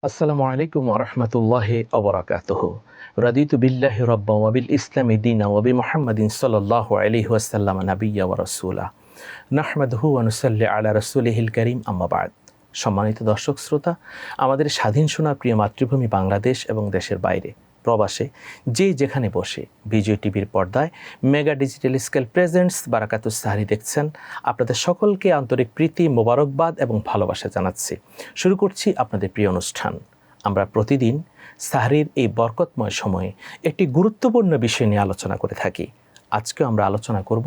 আসসালামু আলাইকুম ওয়া রাহমাতুল্লাহি ওয়া বারাকাতুহু। রাদিতু বিল্লাহি রাব্বান ওয়া বিল ইসলামি দীনান ওয়া বিমুহাম্মাদিন সাল্লাল্লাহু আলাইহি ওয়াসাল্লাম নাবিয়্যা ওয়া রাসূলা। নাহমাদুহু ওয়া নুসাল্লি আলা রাসূলিহিল কারীম, আম্মা বা'দ। সম্মানিত দর্শক শ্রোতা, আমাদের স্বাধীন সোনার প্রিয় মাতৃভূমি বাংলাদেশ এবং দেশের বাইরে প্রবাসে যে যেখানে বসে বিজয় টিভির পর্দায় mega digital scale presents Barakatus Sahri দেখছেন, আপনাদের সকলকে আন্তরিক প্রীতি, মোবারকবাদ এবং ভালোবাসা জানাচ্ছি। শুরু করছি আপনাদের প্রিয় অনুষ্ঠান। আমরা প্রতিদিন সাহরির এই বরকতময় সময়ে একটি গুরুত্বপূর্ণ বিষয় নিয়ে আলোচনা করে থাকি। আজকেও আমরা আলোচনা করব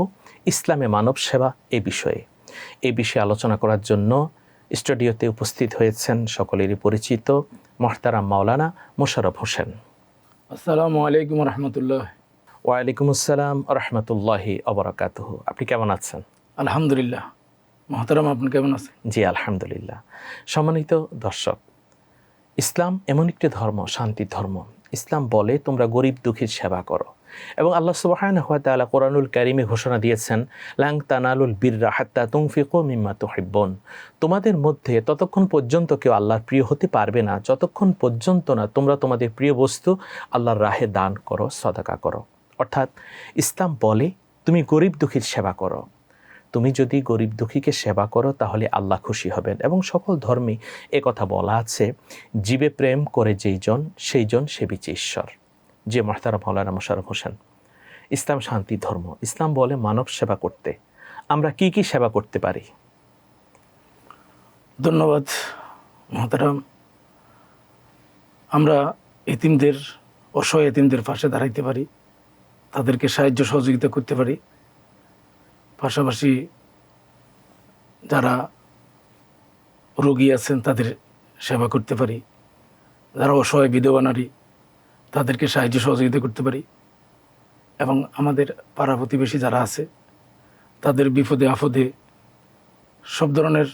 ইসলামে মানব সেবা এই বিষয়ে। এই বিষয়ে আলোচনা করার জন্য স্টুডিওতে উপস্থিত হয়েছেন সকলেরই পরিচিত মোহতারাম মাওলানা মোশাররফ হোসেন। আসসালামু আলাইকুম রহমতুল্লাহ। ওয়ালাইকুম আসসালাম রহমতুল্লাহি ওয়া বারাকাতুহু। আপনি কেমন আছেন? আলহামদুলিল্লাহ। মহতারাম, আপনি কেমন আছেন? জি আলহামদুলিল্লাহ। সম্মানিত দর্শক, ইসলাম এমন একটি ধর্ম, শান্তির ধর্ম। ইসলাম বলে তোমরা গরিব দুঃখীর সেবা করো, এবং আল্লাহ সুবহানাহু ওয়া তাআলা কোরআনুল কারীমে ঘোষণা দিয়েছেন, লাং তানালুল বিররা হাত্তা তুনফিকু মিম্মা তুহিব্বুন। তোমাদের মধ্যে ততক্ষণ পর্যন্ত কেউ আল্লাহর প্রিয় হতে পারবে না যতক্ষণ পর্যন্ত না তোমরা তোমাদের প্রিয় বস্তু আল্লাহর রাহে দান করো, সদকা করো। অর্থাৎ ইসলাম বলে তুমি গরিব দুঃখীর সেবা করো। তুমি যদি গরিব দুঃখীকে সেবা করো তাহলে আল্লাহ খুশি হবেন, এবং সকল ধর্মে কথা বলা আছে, জীবে প্রেম করে যেইজন সেইজন সেবিছে ঈশ্বর। যে মোহতারাম মাওলানা মোশাররফ হোসেন, ইসলাম শান্তি ধর্ম। ইসলাম বলে মানব সেবা করতে। আমরা কি কি সেবা করতে পারি? ধন্যবাদ মহতারাম। আমরা এতিমদের, অসহায় এতিমদের পাশে দাঁড়াইতে পারি, তাদেরকে সাহায্য সহযোগিতা করতে পারি। পাশাপাশি যারা রোগী আছেন তাদের সেবা করতে পারি, যারা অসহায় বিধবা নারী তাদেরকে সাহায্য সহযোগিতা করতে পারি, এবং আমাদের পাড়া প্রতিবেশী যারা আছে তাদের বিপদে আপদে সব ধরনের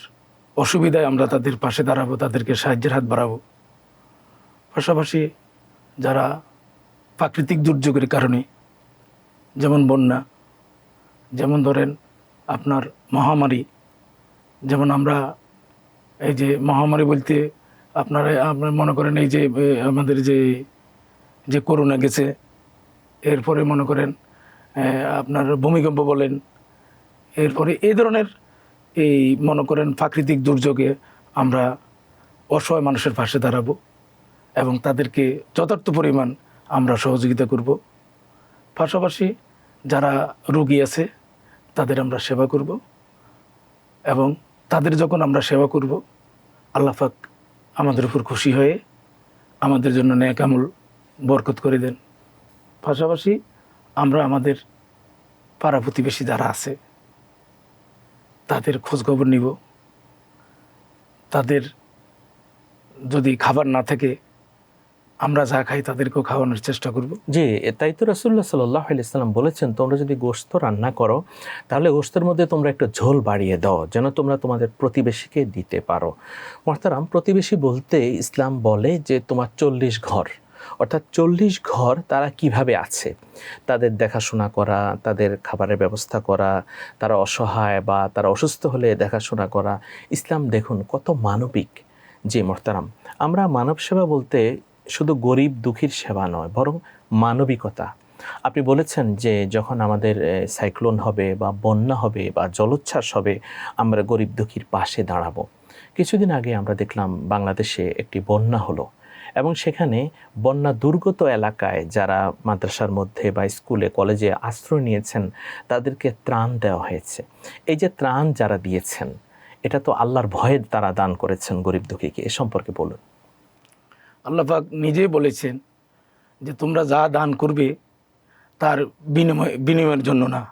অসুবিধায় আমরা তাদের পাশে দাঁড়াবো, তাদেরকে সাহায্যের হাত বাড়াবো। পাশাপাশি যারা প্রাকৃতিক দুর্যোগের কারণে, যেমন বন্যা, যেমন ধরেন আপনার মহামারী, যেমন আমরা এই যে মহামারী বলতে আপনারা মনে করেন এই যে আমাদের যে করোনা গেছে, এরপরে মনে করেন আপনার ভূমিকম্প বলেন, এরপরে এই ধরনের এই মনে করেন প্রাকৃতিক দুর্যোগে আমরা অসহায় মানুষের পাশে দাঁড়াবো এবং তাদেরকে যথার্থ পরিমাণ আমরা সহযোগিতা করব। পাশাপাশি যারা রোগী আছে তাদের আমরা সেবা করব, এবং তাদের যখন আমরা সেবা করব আল্লাহ পাক আমাদের উপর খুশি হয়ে আমাদের জন্য নেক আমল বরকত করে দেন। পাশাপাশি আমরা আমাদের পাড়া প্রতিবেশী যারা আছে তাদের খোঁজখবর নিব। তাদের যদি খাবার না থাকে আমরা যা খাই তাদেরকেও খাওয়ানোর চেষ্টা করব। জি, তাই তো রাসূলুল্লাহ সাল্লাল্লাহু আলাইহি ওয়াসাল্লাম বলেছেন, তোমরা যদি গোশত রান্না করো তাহলে গোশতের মধ্যে তোমরা একটু ঝোল বাড়িয়ে দাও, যেন তোমরা তোমাদের প্রতিবেশীকে দিতে পারো। মোহতারাম, প্রতিবেশী বলতে ইসলাম বলে যে তোমার 40 ঘর, অর্থাৎ 40 ঘর তারা কিভাবে আছে, তাদের দেখাশোনা করা, তাদের খাবারের ব্যবস্থা করা, তারা অসহায় বা তারা অসুস্থ হলে দেখাশোনা করা। ইসলাম দেখুন কত মানবিক। যে মোহতারাম, আমরা মানব সেবা বলতে শুধু গরিব দুঃখীর সেবা নয়, বরং মানবিকতা। আপনি বলেছেন যে যখন আমাদের সাইক্লোন হবে বা বন্যা হবে বা জলোচ্ছ্বাস হবে, আমরা গরিব দুঃখীর পাশে দাঁড়াবো। কিছুদিন আগে আমরা দেখলাম বাংলাদেশে একটি বন্যা হলো, এবং সেখানে বন্যা দুর্গত এলাকায় যারা মাদ্রাসার মধ্যে বা স্কুলে কলেজে আশ্রয় নিয়েছেন তাদেরকে ত্রাণ দেওয়া হয়েছে। এই যে ত্রাণ যারা দিয়েছেন, এটা তো আল্লাহর ভয়ে তারা দান করেছেন গরিব দুঃখীকে। এ সম্পর্কে বলুন। আল্লাহ পাক নিজেই বলেছেন যে তোমরা যা দান করবে তার বিনিময়ের জন্য না,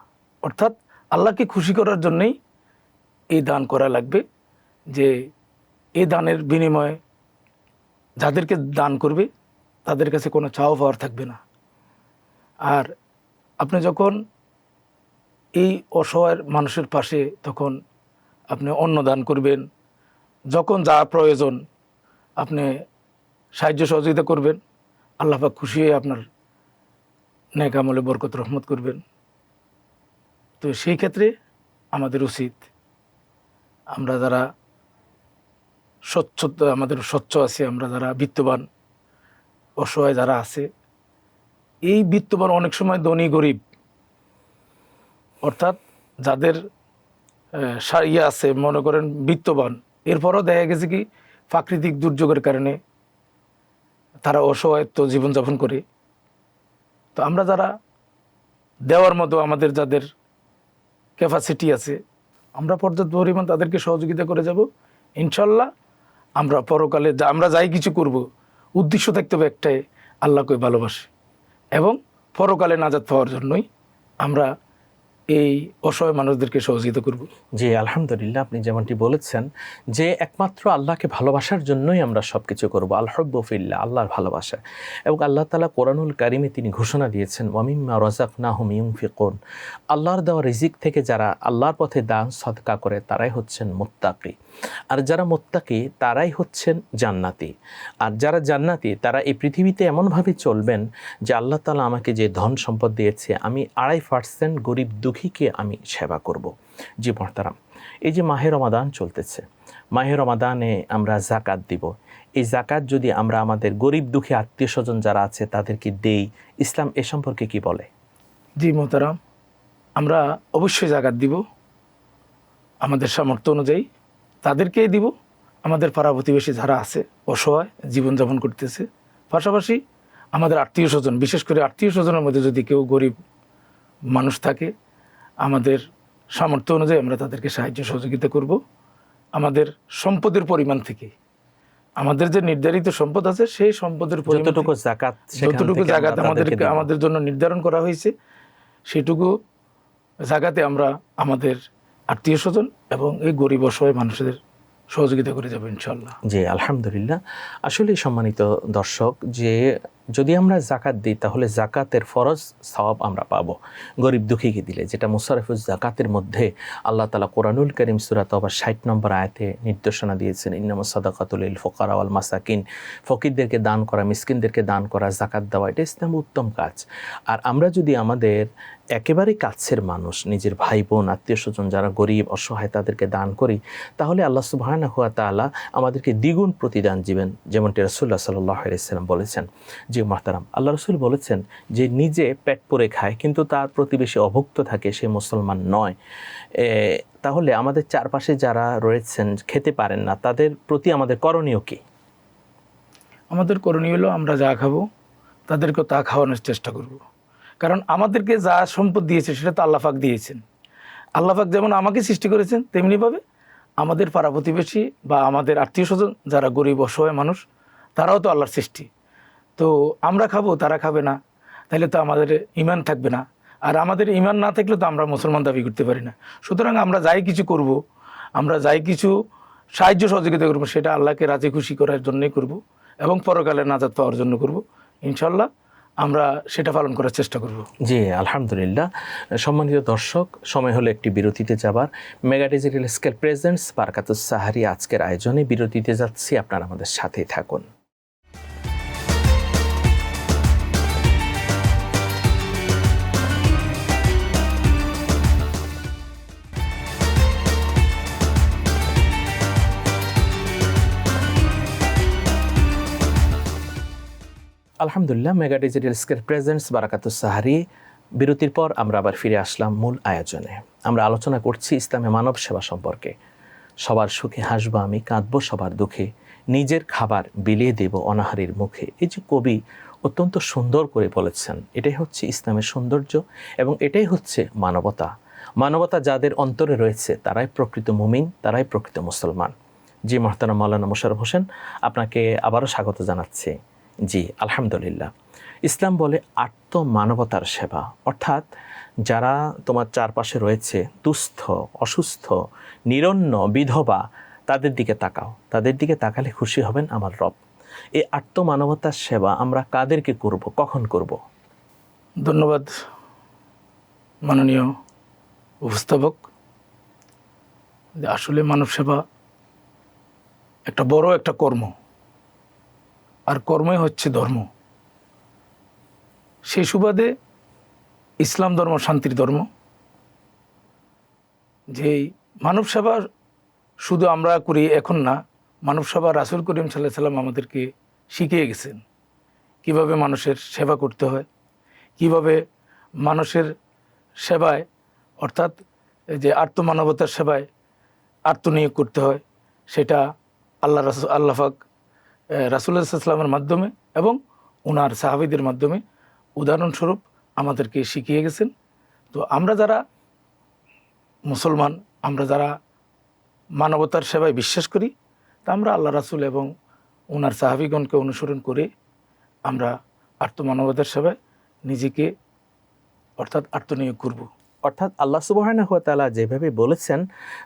অর্থাৎ আল্লাহকে খুশি করার জন্যই এই দান করা লাগবে। যে এই দানের বিনিময়ে যাদেরকে দান করবে তাদের কাছে কোনো চাওয়া পাওয়ার থাকবে না। আর আপনি যখন এই অসহায় মানুষের পাশে তখন আপনি অন্ন দান করবেন, যখন যা প্রয়োজন আপনি সাহায্য সহযোগিতা করবেন, আল্লাহ পাক খুশি হয়ে আপনার নেক আমলে বরকত রহমত করবেন। তো সেই ক্ষেত্রে আমাদের উচিত আমরা যারা স্বচ্ছতা, আমাদের স্বচ্ছ আছে, আমরা যারা বিত্তবান অসহায় যারা আছে, এই বিত্তবান অনেক সময় ধনী গরিব, অর্থাৎ যাদের ইয়ে আছে, মনে করেন বিত্তবান, এরপরও দেখা গেছে কি প্রাকৃতিক দুর্যোগের কারণে তারা অসহায়ত্ব জীবনযাপন করে। তো আমরা যারা দেওয়ার মতো আমাদের যাদের ক্যাপাসিটি আছে, আমরা পর্যাপ্ত পরিমাণ তাদেরকে সহযোগিতা করে যাব ইনশাল্লাহ। আমরা পরকালে আমরা যাই কিছু করব, উদ্দেশ্য থাকতে হবে একটাই, আল্লাহকে ভালোবাসে এবং পরকালে নাজাত পাওয়ার জন্যই আমরা এই অসহায় মানুষদেরকে সহযোগিতা করব। জি আলহামদুলিল্লাহ, আপনি যেমনটি বলেছেন যে একমাত্র আল্লাহকে ভালোবাসার জন্যই আমরা সব কিছু করবো। আল হুব্বু ফিল্লাহ, আল্লাহর ভালোবাসা। এবং আল্লাহ তাআলা কোরআনুল কারিমে তিনি ঘোষণা দিয়েছেন ওয়ামিম্মা রাযাকনাহুম ইউনফিকুন, আল্লাহর দেওয়া রিজিক থেকে যারা আল্লাহর পথে দান সদকা করে তারাই হচ্ছেন মুত্তাকি। আর যারা মুত্তাকি তারাই হচ্ছেন জান্নাতি। আর যারা জান্নাতি তারা এই পৃথিবীতে এমনভাবে চলবেন যে আল্লাহ তাআলা আমাকে যে ধন সম্পদ দিয়েছে আমি 2.5% গরিব দুঃখীকে আমি সেবা করব। জি মুহতারাম, এই যে মাহে রমাদান চলতেছে, মাহে রমাদানে আমরা জাকাত দিব। এই জাকাত যদি আমরা আমাদের গরিব দুঃখী আত্মীয় স্বজন যারা আছে তাদেরকে দেই, ইসলাম এ সম্পর্কে কি বলে? জি মোহতারাম, আমরা অবশ্যই জাকাত দিব, আমাদের সামর্থ্য অনুযায়ী তাদেরকেই দিব। আমাদের পাড়া প্রতিবেশী যারা আছে অসহায় জীবনযাপন করতেছে, পাশাপাশি আমাদের আত্মীয় স্বজন, বিশেষ করে আত্মীয় স্বজনের মধ্যে যদি কেউ গরিব মানুষ থাকে, আমাদের সামর্থ্য অনুযায়ী আমরা তাদেরকে সাহায্য সহযোগিতা করব। আমাদের সম্পদের পরিমাণ থেকে, আমাদের যে নির্ধারিত সম্পদ আছে সেই সম্পদের পরিমাণ যতটুকু জাকাত যতটুকু জাকাত আমাদের জন্য নির্ধারণ করা হয়েছে, সেটুকু জাকাতে আমরা আমাদের আত্মীয় স্বজন এবং এই গরিব অসহায় মানুষদের সহযোগিতা করে যাবো ইনশাল্লাহ। জি আলহামদুলিল্লাহ। আসলে সম্মানিত দর্শক, যে যদি আমরা জাকাত দিই তাহলে জাকাতের ফরজ সওয়াব আমরা পাবো গরিব দুঃখীকে দিলে, যেটা মুসারফুজ জাকাতের মধ্যে আল্লাহ তাআলা কোরআনুল কারীম সূরা তাওবার 60 নম্বর আয়াতে নির্দেশনা দিয়েছেন, ইন্নামাস সাদাকাতুল লিল ফুকারা ওয়াল মাসাকিন, ফকিরদেরকে দান করা, মিসকিনদেরকে দান করা, জাকাত দেওয়া, এটা ইসলামের উত্তম কাজ। আর আমরা যদি আমাদের একেবারে কাছের মানুষ, নিজের ভাই বোন আত্মীয় স্বজন যারা গরিব অসহায় তাদেরকে দান করি, তাহলে আল্লাহ সুবহানাহু ওয়া তাআলা আমাদেরকে দ্বিগুণ প্রতিদান দিবেন, যেমনটি রাসূলুল্লাহ সাল্লাল্লাহু আলাইহি ওয়াসাল্লাম বলেছেন। যে মাহতারাম, আল্লাহ রসুল বলেছেন যে নিজে পেট পুরে খায় কিন্তু তার প্রতিবেশী অভুক্ত থাকে, সে মুসলমান নয়। তাহলে আমাদের চারপাশে যারা রয়েছেন খেতে পারেন না, তাদের প্রতি আমাদের করণীয় কি? আমাদের করণীয় হলো আমরা যা খাবো তাদেরকেও তা খাওয়ানোর চেষ্টা করব। কারণ আমাদেরকে যা সম্পদ দিয়েছে সেটা তো আল্লাহ পাক দিয়েছেন। আল্লাহ পাক যেমন আমাকে সৃষ্টি করেছেন, তেমনিভাবে আমাদের পাড়া প্রতিবেশী বা আমাদের আত্মীয় স্বজন যারা গরিব অসহায় মানুষ, তারাও তো আল্লাহর সৃষ্টি। তো আমরা খাবো, তারা খাবে না, তাহলে তো আমাদের ঈমান থাকবে না। আর আমাদের ঈমান না থাকলে তো আমরা মুসলমান দাবি করতে পারি না। সুতরাং আমরা যাই কিছু করব, আমরা যাই কিছু সাহায্য সহযোগিতা করব, সেটা আল্লাহকে রাজি খুশি করার জন্যই করব এবং পরকালে নাজাত পাওয়ার জন্য করব। ইনশাল্লাহ আমরা সেটা পালন করার চেষ্টা করব। জি আলহামদুলিল্লাহ। সম্মানিত দর্শক, সময় হলো একটি বিরতিতে যাবার। Mega digital scale presents Barakatus Sahari আজকের আয়োজনে বিরতিতে যাচ্ছি, আপনারা আমাদের সাথেই থাকুন। আলহামদুলিল্লাহ, mega digital scale presents Barakatus Sahari বিরতির পর আমরা আবার ফিরে আসলাম মূল আয়োজনে। আমরা আলোচনা করছি ইসলামে মানব সেবা সম্পর্কে। সবার সুখে হাসবো আমি, কাঁদবো সবার দুঃখে, নিজের খাবার বিলিয়ে দেব অনাহারীর মুখে। এই যে কবি অত্যন্ত সুন্দর করে বলেছেন, এটাই হচ্ছে ইসলামের সৌন্দর্য এবং এটাই হচ্ছে মানবতা। মানবতা যাদের অন্তরে রয়েছে তারাই প্রকৃত মুমিন, তারাই প্রকৃত মুসলমান। জি মোহতারাম মাওলানা মোশাররফ হোসেন, আপনাকে আবারও স্বাগত জানাচ্ছি। জি আলহামদুলিল্লাহ। ইসলাম বলে আত্মমানবতার সেবা, অর্থাৎ যারা তোমার চারপাশে রয়েছে, দুস্থ, অসুস্থ, নিরন্ন, বিধবা, তাদের দিকে তাকাও। তাদের দিকে তাকালে খুশি হবেন আমার রব। এই আত্মমানবতার সেবা আমরা কাদেরকে করব, কখন করব? ধন্যবাদ মাননীয় উপস্থাপক। আসলে মানব সেবা একটা বড় একটা কর্ম, আর কর্মই হচ্ছে ধর্ম। সেই সুবাদে ইসলাম ধর্ম শান্তির ধর্ম। যেই মানব সেবা শুধু আমরা করি এখন না, মানবসভা রাসূল করিম সাল্লাল্লাহু আলাইহি সাল্লাম আমাদেরকে শিখিয়ে গেছেন কিভাবে মানুষের সেবা করতে হয়, কিভাবে মানুষের সেবায় অর্থাৎ এই যে আত্মমানবতার সেবায় আত্মনিয়োগ করতে হয়, সেটা আল্লাহ পাক রাসূলুল্লাহ সাল্লাল্লাহু আলাইহি ওয়াসাল্লামের মাধ্যমে এবং ওনার সাহাবীদের মাধ্যমে উদাহরণস্বরূপ আমাদেরকে শিখিয়ে গেছেন। তো আমরা যারা মুসলমান, আমরা যারা মানবতার সেবায় বিশ্বাস করি, তা আমরা আল্লাহ রাসূল এবং ওনার সাহাবীগণকে অনুসরণ করে আমরা আত্মমানবতার সেবায় নিজেকে অর্থাৎ আত্মনিয়োগ করব। অর্থাৎ আল্লাহ সুবহানাহু ওয়া তাআলা যেভাবে বলেছেন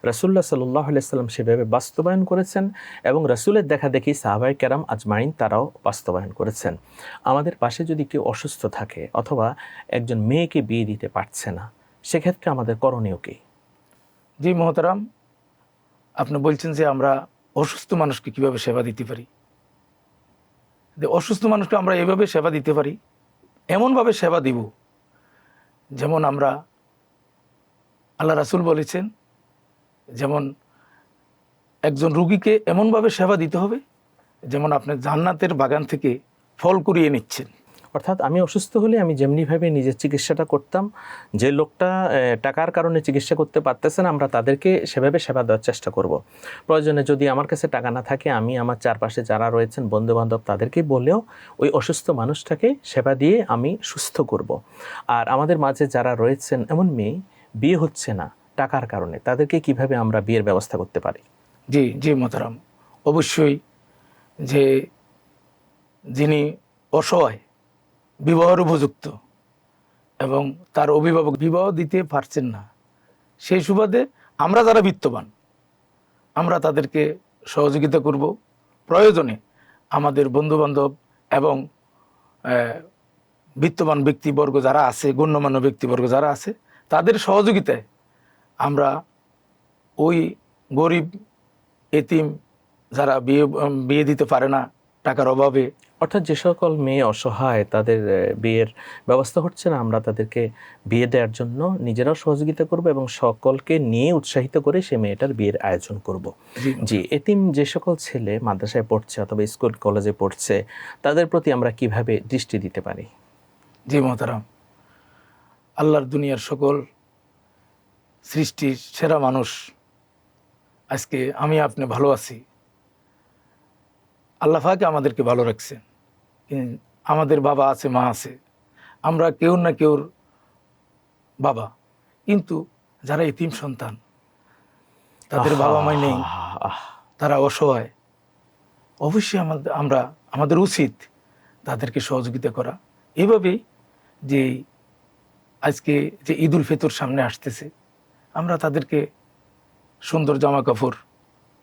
রাসূলুল্লাহ সাল্লাল্লাহু আলাইহি সাল্লাম সেভাবে বাস্তবায়ন করেছেন এবং রাসূলের দেখা দেখি সাহাবায়ে কেরাম আজমাইন তারাও বাস্তবায়ন করেছেন। আমাদের পাশে যদি কেউ অসুস্থ থাকে অথবা একজন মেয়েকে বিয়ে দিতে পারছে না, সেক্ষেত্রে আমাদের করণীয় কী? জি মোহতারাম, আপনি বলছেন যে আমরা অসুস্থ মানুষকে কিভাবে সেবা দিতে পারি। অসুস্থ মানুষকে আমরা এভাবে সেবা দিতে পারি, এমনভাবে সেবা দিব যেমন আমরা আল্লাহ রাসূল বলেছেন, যেমন একজন রুগীকে এমনভাবে সেবা দিতে হবে যেমন আপনি জান্নাতের বাগান থেকে ফল কুড়িয়ে নিচ্ছেন। অর্থাৎ আমি অসুস্থ হলে আমি যেমনিভাবে নিজের চিকিৎসাটা করতাম, যে লোকটা টাকার কারণে চিকিৎসা করতে পারতেছে না, আমরা তাদেরকে সেভাবে সেবা দেওয়ার চেষ্টা করব। প্রয়োজনে যদি আমার কাছে টাকা না থাকে, আমি আমার চারপাশে যারা রয়েছেন বন্ধুবান্ধব তাদেরকে বলেও ওই অসুস্থ মানুষটাকে সেবা দিয়ে আমি সুস্থ করব। আর আমাদের মাঝে যারা রয়েছেন এমন মেয়ে বিয়ে হচ্ছে না টাকার কারণে, তাদেরকে কিভাবে আমরা বিয়ের ব্যবস্থা করতে পারি? জি জি মোহতারাম, অবশ্যই যে যিনি অসহায়, বিবাহের উপযুক্ত এবং তার অভিভাবক বিবাহ দিতে পারছেন না, সেই সুবাদে আমরা যারা বিত্তবান আমরা তাদেরকে সহযোগিতা করব। প্রয়োজনে আমাদের বন্ধুবান্ধব এবং বিত্তবান ব্যক্তিবর্গ যারা আছে, গণ্যমান্য ব্যক্তিবর্গ যারা আছে, তাদের সহযোগিতায় আমরা ওই গরিব এতিম যারা বিয়ে দিতে পারে না টাকার অভাবে, অর্থাৎ যে সকল মেয়ে অসহায় তাদের বিয়ের ব্যবস্থা হচ্ছে না, আমরা তাদেরকে বিয়ে দেওয়ার জন্য নিজেরাও সহযোগিতা করব এবং সকলকে নিয়ে উৎসাহিত করে সে মেয়েটার বিয়ের আয়োজন করব। জি, এতিম যে সকল ছেলে মাদ্রাসায় পড়ছে অথবা স্কুল কলেজে পড়ছে, তাদের প্রতি আমরা কিভাবে দৃষ্টি দিতে পারি? জি মোহতারাম, আল্লাহর দুনিয়ার সকল সৃষ্টির সেরা মানুষ, আজকে আমি আপনি ভালো আছি, আল্লাহ পাকে আমাদেরকে ভালো রাখছে। আমাদের বাবা আছে, মা আছে, আমরা কেউ না কেউর বাবা, কিন্তু যারা এতিম সন্তান, তাদের বাবা মা নেই, তারা অসহায়, অবশ্যই আমাদের উচিত তাদেরকে সহযোগিতা করা। এভাবেই যে আজকে যে ঈদুল ফিতর সামনে আসতেছে, আমরা তাদেরকে সুন্দর জামা কাপড়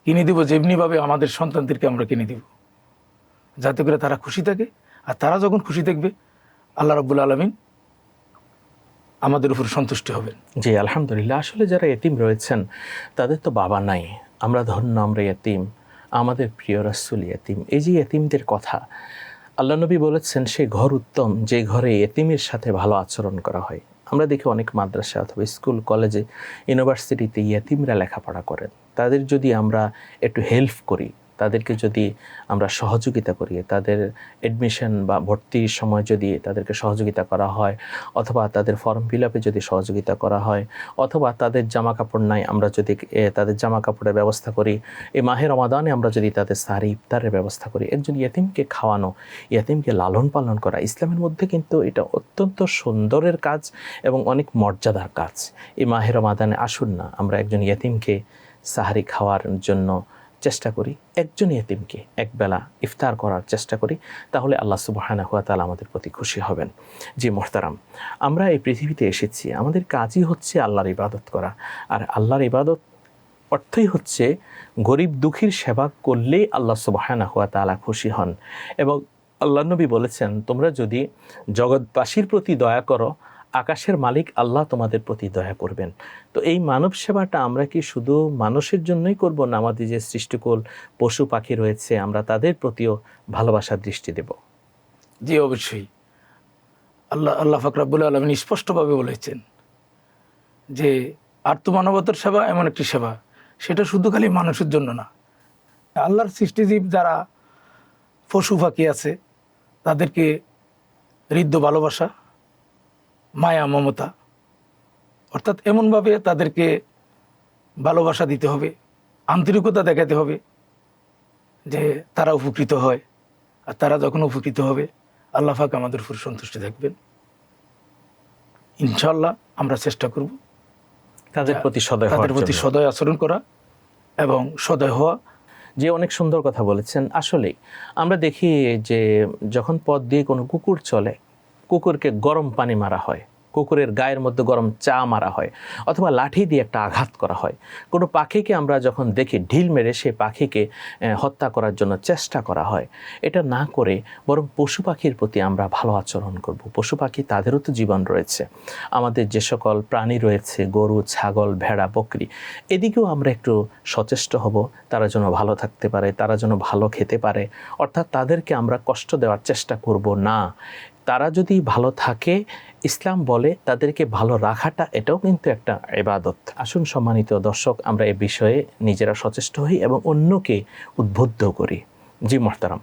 কিনে দিব, যেমনিভাবে আমাদের সন্তানদেরকে আমরা কিনে দিব, যাতে করে তারা খুশি থাকে। আর তারা যখন খুশি থাকবে, আল্লাহ রাব্বুল আলামিন আমাদের উপর সন্তুষ্ট হবেন। জি আলহামদুলিল্লাহ। আসলে যারা এতিম রয়েছেন তাদের তো বাবা নাই, আমরা ধন্য, আমরা এতিম, আমাদের প্রিয় রাসূল এতিম। এই যে এতিমদের কথা আল্লাহ নবী বলেছেন, সেই ঘর উত্তম যে ঘরে এতিমের সাথে ভালো আচরণ করা হয়। আমরা দেখি অনেক মাদ্রাসা অথবা স্কুল কলেজে ইউনিভার্সিটিতে এতিমরা লেখাপড়া করেন, তাদের যদি আমরা একটু হেল্প করি, তাদেরকে যদি আমরা সহযোগিতা করি, তাদের অ্যাডমিশন বা ভর্তির সময় যদি তাদেরকে সহযোগিতা করা হয়, অথবা তাদের ফর্ম ফিল আপে যদি সহযোগিতা করা হয়, অথবা তাদের জামা কাপড় নাই আমরা যদি তাদের জামা কাপড়ের ব্যবস্থা করি, এই মাহে রমাদানে আমরা যদি তাদের সারি ইফতারের ব্যবস্থা করি, একজন ইয়েতিমকে খাওয়ানো, ইয়েতিমকে লালন পালন করা ইসলামের মধ্যে কিন্তু এটা অত্যন্ত সুন্দরের কাজ এবং অনেক মর্যাদার কাজ। এই মাহে রমাদানে আসুন না আমরা একজন ইয়েতিমকে সাহারি খাওয়ার জন্য চেষ্টা করি, একজন ইয়েতিমকে একবেলা ইফতার করার চেষ্টা করি, তাহলে আল্লাহ সুবহানাহু ওয়া তাআলা আমাদের প্রতি খুশি হবেন। জি মোহতারাম, আমরা এই পৃথিবীতে এসেছি, আমাদের কাজই হচ্ছে আল্লাহর ইবাদত করা। আর আল্লাহর ইবাদত অর্থই হচ্ছে গরিব দুঃখীর সেবা করলেই আল্লাহ সুবহানাহু ওয়া তাআলা খুশি হন। এবং আল্লাহ নবী বলেছেন, তোমরা যদি জগৎবাসীর প্রতি দয়া করো, আকাশের মালিক আল্লাহ তোমাদের প্রতি দয়া করবেন। তো এই মানব সেবাটা আমরা কি শুধু মানুষের জন্যই করব না, আমাদের যে সৃষ্টিকুল পশু পাখি রয়েছে আমরা তাদের প্রতিও ভালোবাসার দৃষ্টি দেব? জি অবশ্যই। আল্লাহ পাক রব্বুল আলামিন স্পষ্টভাবে বলেছেন যে আত্মমানবতার সেবা এমন একটি সেবা, সেটা শুধু খালি মানুষের জন্য না, আল্লাহর সৃষ্টিজীব যারা পশু পাখি আছে তাদেরকে হৃদ্য ভালোবাসা, মায়া, মমতা, অর্থাৎ এমনভাবে তাদেরকে ভালোবাসা দিতে হবে, আন্তরিকতা দেখাতে হবে যে তারা উপকৃত হয়। আর তারা যখন উপকৃত হবে আল্লাহ পাক আমাদের উপর সন্তুষ্ট থাকবেন। ইনশাআল্লাহ আমরা চেষ্টা করব তাদের প্রতি সদয় হওয়ার তাদের প্রতি জন্য। সদয় আচরণ করা এবং সদয় হওয়া। যে অনেক সুন্দর কথা বলেছেন। আসলেই আমরা দেখি যে যখন পথ দিয়ে কোনো কুকুর চলে, কুকুরকে গরম পানি মারা হয়, কুকুরের গায়ের মধ্যে গরম চা মারা হয়, অথবা লাঠি দিয়ে একটা আঘাত করা হয়। কোনো পাখিকে আমরা যখন দেখি ঢিল মেরে সেই পাখিকে হত্যা করার জন্য চেষ্টা করা হয়। এটা না করে বরং পশু পাখির প্রতি আমরা ভালো আচরণ করব। পশু পাখি তাদেরও তো জীবন রয়েছে, আমাদের যে সকল প্রাণী রয়েছে, গরু, ছাগল, ভেড়া, বকরি, এদিকেও আমরা একটু সচেষ্ট হব, তারা যেন ভালো থাকতে পারে, তারা যেন ভালো খেতে পারে। অর্থাৎ তাদেরকে আমরা কষ্ট দেওয়ার চেষ্টা করব না। তারা যদি ভালো থাকে, ইসলাম বলে তাদেরকে ভালো রাখাটা এটাও কিন্তু একটা ইবাদত। আসুন সম্মানিত দর্শক, আমরা এ বিষয়ে নিজেরা সচেষ্ট হই এবং অন্যকে উদ্বুদ্ধ করি। জি মোহতারাম,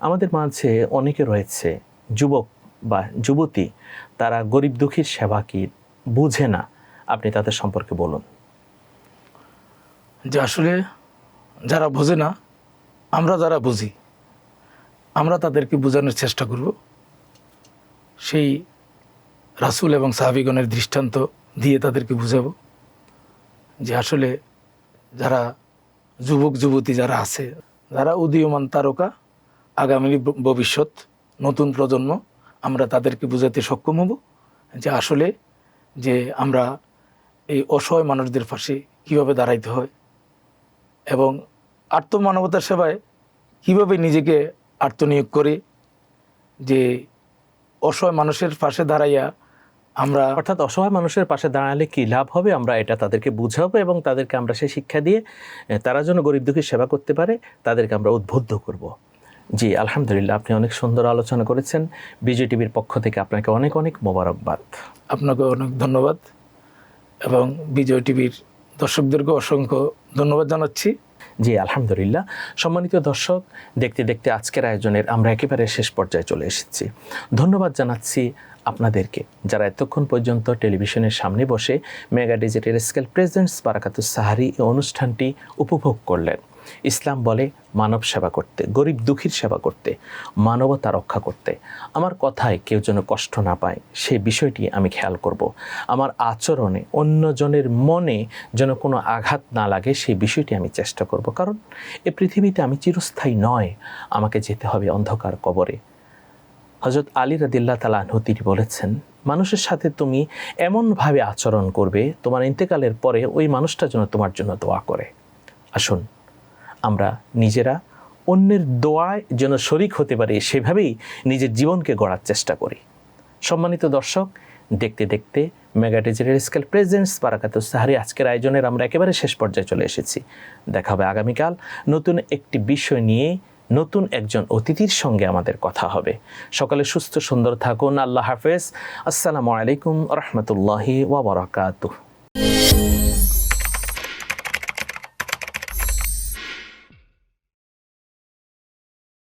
আমাদের মাঝে অনেকে রয়েছে যুবক বা যুবতী, তারা গরিব দুঃখীর সেবা কি বুঝে না। আপনি তাদের সম্পর্কে বলুন। যে আসলে যারা বোঝে না, আমরা যারা বুঝি, আমরা তাদেরকে বোঝানোর চেষ্টা করব। সেই রাসূল এবং সাহাবীগণের দৃষ্টান্ত দিয়ে তাদেরকে বুঝাবো যে আসলে যারা যুবক যুবতী যারা আছে, যারা উদীয়মান তারকা, আগামী ভবিষ্যৎ, নতুন প্রজন্ম, আমরা তাদেরকে বোঝাতে সক্ষম হব যে আসলে যে আমরা এই অসহায় মানুষদের পাশে কীভাবে দাঁড়াইতে হয় এবং আত্মমানবতার সেবায় কীভাবে নিজেকে আত্মনিয়োগ করে যে অসহায় মানুষের পাশে দাঁড়াইয়া আমরা, অর্থাৎ অসহায় মানুষের পাশে দাঁড়ালে কী লাভ হবে, আমরা এটা তাদেরকে বুঝাবো এবং তাদেরকে আমরা সেই শিক্ষা দিয়ে তারা যেন গরিব দুঃখীর সেবা করতে পারে তাদেরকে আমরা উদ্বুদ্ধ করব। জি আলহামদুলিল্লাহ, আপনি অনেক সুন্দর আলোচনা করেছেন। বিজয় টিভির পক্ষ থেকে আপনাকে অনেক অনেক মোবারকবাদ। আপনাকে অনেক ধন্যবাদ এবং বিজয় টিভির দর্শকদেরকে অসংখ্য ধন্যবাদ জানাচ্ছি। জি আলহামদুলিল্লাহ। সম্মানিত দর্শক, দেখতে দেখতে আজকের আয়োজনের আমরা একেবারে শেষ পর্যায়ে চলে এসেছি। ধন্যবাদ জানাচ্ছি আপনাদেরকে যারা এতক্ষণ পর্যন্ত টেলিভিশনের সামনে বসে mega digital scale presents Barakatus Sahari এই অনুষ্ঠানটি উপভোগ করলেন। ইসলাম বলে মানব সেবা করতে, গরিব দুঃখীর সেবা করতে, মানবতা রক্ষা করতে। আমার কথায় কেউ যেন কষ্ট না পায় সেই বিষয়টি আমি খেয়াল করব। আমার আচরণে অন্যজনের মনে যেন কোনো আঘাত না লাগে সেই বিষয়টি আমি চেষ্টা করব। কারণ এ পৃথিবীতে আমি চিরস্থায়ী নয়, আমাকে যেতে হবে অন্ধকার কবরে। হযরত আলী রাদিয়াল্লাহু তাআলা আনহু তিনি বলেছেন, মানুষের সাথে তুমি এমনভাবে আচরণ করবে তোমার ইন্তেকালের পরে ওই মানুষটা যেন তোমার জন্য দোয়া করে। আসুন আমরা নিজেরা অন্যের দোয়ায় যেন শরিক হতে পারি সেভাবেই নিজের জীবনকে গড়ার চেষ্টা করি। সম্মানিত দর্শক, দেখতে দেখতে mega digital scale presents Barakatus Sahari আজকের আয়োজনের আমরা একেবারে শেষ পর্যায়ে চলে এসেছি। দেখা হবে আগামীকাল নতুন একটি বিষয় নিয়ে, নতুন একজন অতিথির সঙ্গে আমাদের কথা হবে। সকালে সুস্থ সুন্দর থাকুন। আল্লাহ হাফেজ। আসসালামু আলাইকুম ওয়া রাহমাতুল্লাহি ওয়া বারাকাতুহু।